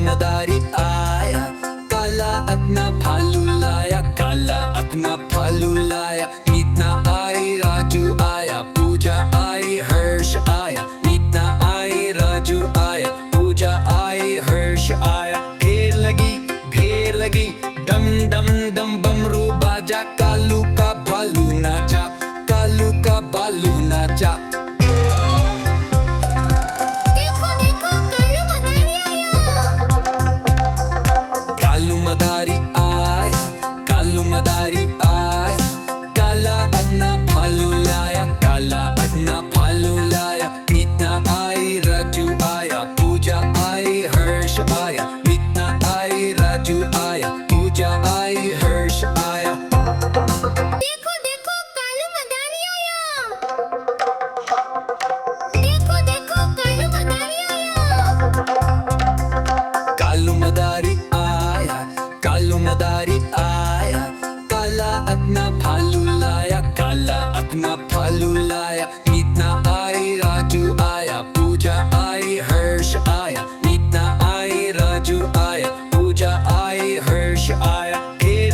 मदारी आया, काला अपना भालू लाया, काला अपना भालू लाया। मीतना आई, राजू आया, पूजा आई, हर्ष आया। मीतना आई, राजू आया, पूजा आई, हर्ष आया। ढेर लगी, डम डम डम बमरू बाजा। कालू का भालू नाचा, कालू का भालू नाचा। कालू मदारी आए, कालू मदारी आए, काला अपना भालू लाया, काला अपना भालू लाया। मीतना आई, राजू आया, पूजा आई, हर्ष आया। मीतना आई, राजू आया, पूजा आई, हर्ष आया। देखो देखो कालू मदारी आया। देखो देखो कालू मदारी आया। कालू मदारी आया, कालू मदारी आया, काला अपना भालू लाया, काला अपना भालू लाया। मीतना आई, राजू आया, पूजा आई, हर्ष आया। मीतना आई, राजू आया, पूजा आई, हर्ष आया। ढेर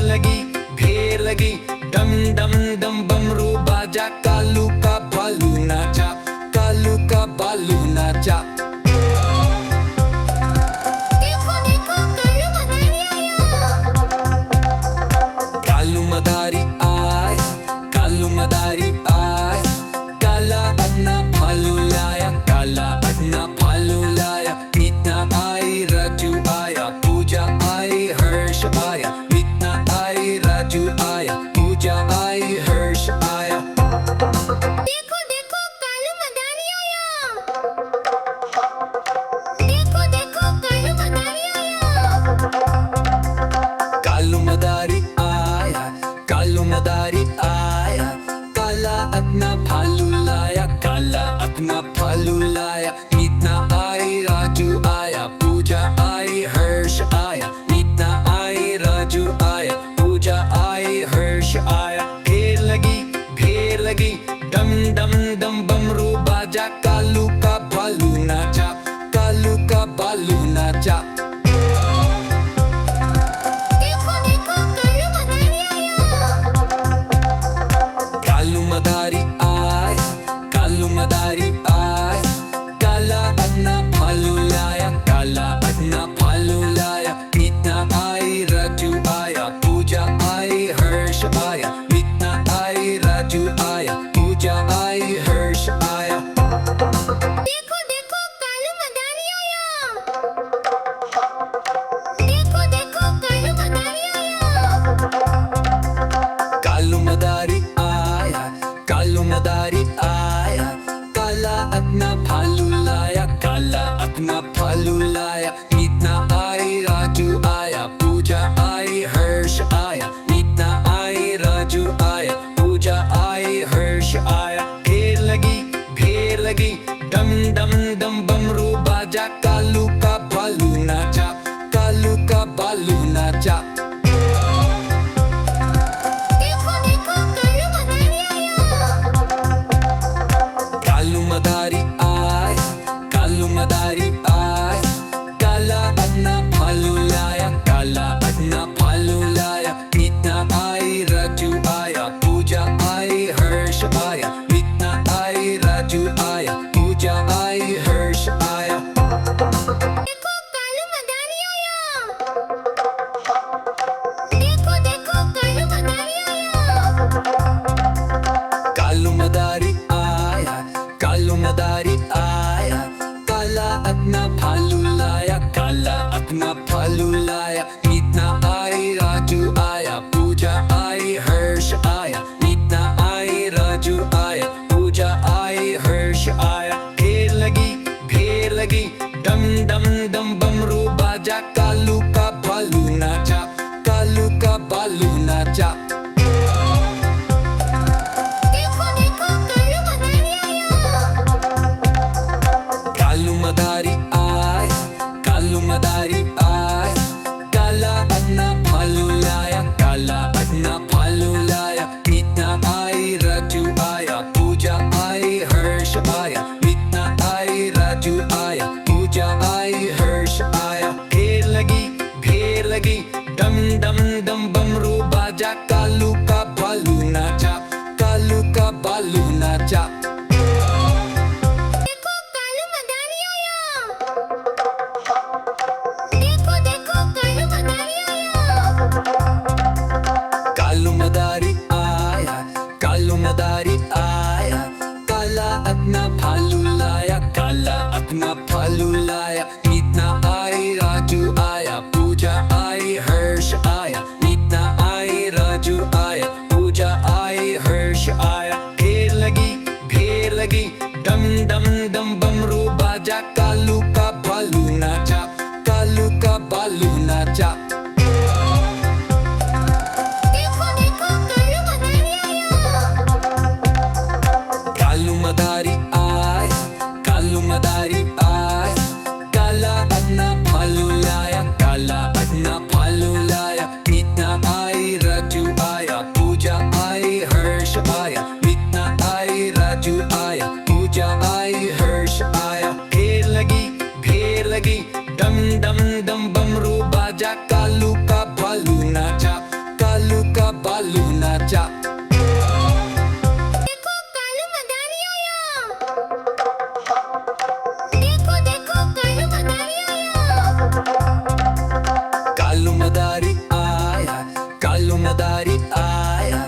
लगी, डम डम डम बमरू बाजा। कालू का भालू नाचा, कालू का भालू नाचा। देखो देखो कालू मदारी आया। कालू मदारी आए, कालू मदारी आए, काला अपना भालू लाया, काला अपना भालू लाया। मीतना आई, राजू आया, पूजा आई, हर्ष आया। मीतना आई, राजू आया, पूजा आई, हर्ष आया। देखो देखो कालू मदारी आया। देखो देखो कालू मदारी आया। कालू मदारी आया, कालू मदारी आया, काला अपना भालू लाया, काला अपना भालू लाया। मीतना आई, राजू आया, पूजा आई, हर्ष आया। मीतना आई, राजू आया, पूजा आई, हर्ष आया। ढेर लगी, डम डम डम बमरू बाजा। कालू का भालू नाचा, कालू का भालू नाचा। देखो देखो कालू मदारी आया। कालू मदारी आए, कालू मदारी आए, काला अपना भालू लाया, काला अपना भालू लाया। मीतना आई, राजू आया, पूजा आई, हर्ष आया। मीतना आई, राजू आया, पूजा आई, हर्ष आया। देखो देखो कालू मदारी आया। देखो देखो कालू मदारी आया। कालू मदारी आया, कालू मदारी आया, काला अपना भालू लाया, काला अपना भालू लाया। मीतना आई, राजू आया, पूजा आई, हर्ष आया। मीतना आई, राजू आया, पूजा आई, हर्ष आया। ढेर लगी, डम डम डम बमरू बाजा। कालू का भालू नाचा, कालू का भालू नाचा। देखो देखो कालू मदारी आया। कालू मदारी आए, कालू मदारी आए, काला अपना भालू लाया, काला अपना भालू लाया। मीतना आई, राजू आया, पूजा आई, हर्ष आया। मीतना आई, राजू आया, पूजा आई, हर्ष आया। देखो कालू मदारी आया। देखो देखो कालू मदारी आया। कालू मदारी आया, कालू मदारी आया, काला अपना भालू लाया, काला अपना भालू लाया। मीतना आई, राजू आया, पूजा आई, हर्ष आया। मीतना आई, राजू आया, पूजा आई, हर्ष आया। ढेर लगी, डम डम डम बमरू बाजा। कालू का भालू नाचा, कालू का भालू नाचा। देखो देखो कालू मदारी आया। कालू मदारी आए, कालू मदारी आए, काला नाचा। देखो देखो कालू मदारी आया। कालू मदारी आया, कालू मदारी आया, काला अपना भालू लाया, काला अपना भालू लाया। मीना आई, राजू आया, पूजा आई, हर्ष आया। मीना आई, राजू आया, पूजा आई, हर्ष आया। ढेर लगी, डम डम डम बमरू बाजा। कालू का भालू नाचा, कालू का भालू नाचा। देखो कालू मदारी आया। देखो देखो कालू मदारी आया। कालू मदारी आया, कालू मदारी आया,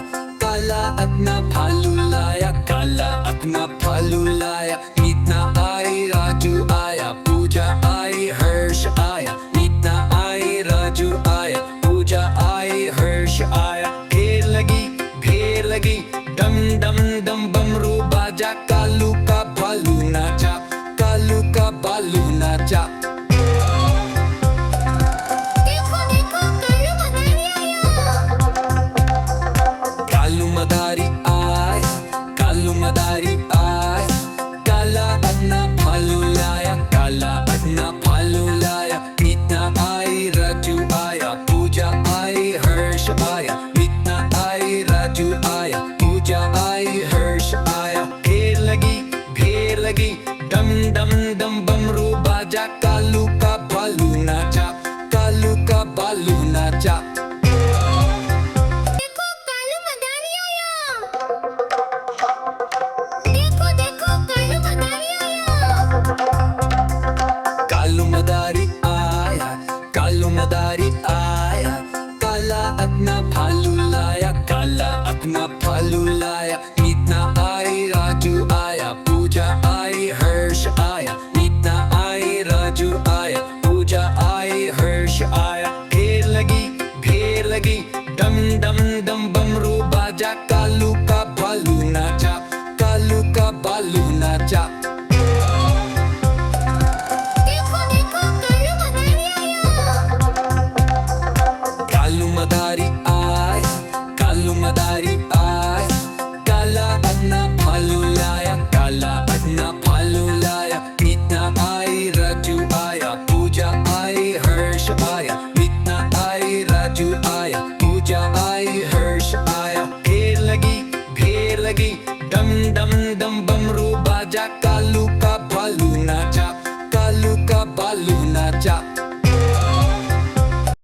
काला अपना भालू लाया, काला अपना भालू लाया। मीना आई, राजू आया, पूजा आई, हर्ष आया। मीना आई, राजू आया, पूजा आई, हर्ष आया। ढेर लगी, डम डम डम बमरू बाजा। कालू का भालू नाचा, कालू का भालू नाचा। देखो देखो कालू मदारी आया। कालू मदारी आया, कालू मदारी आया, काला अपना भालू लाया, काला अपना भालू लाया। मीना आई, राजू आया, पूजा आई, हर्ष आया। मीना आई, राजू आया, पूजा आई, हर्ष आया। ढेर लगी, डम डम डम बमरू बाजा। कालू का भालू नाचा, कालू का भालू नाचा। देखो कालू मदारी आया। देखो देखो कालू मदारी आया। कालू मदारी आया, कालू मदारी आया, काला अपना भालू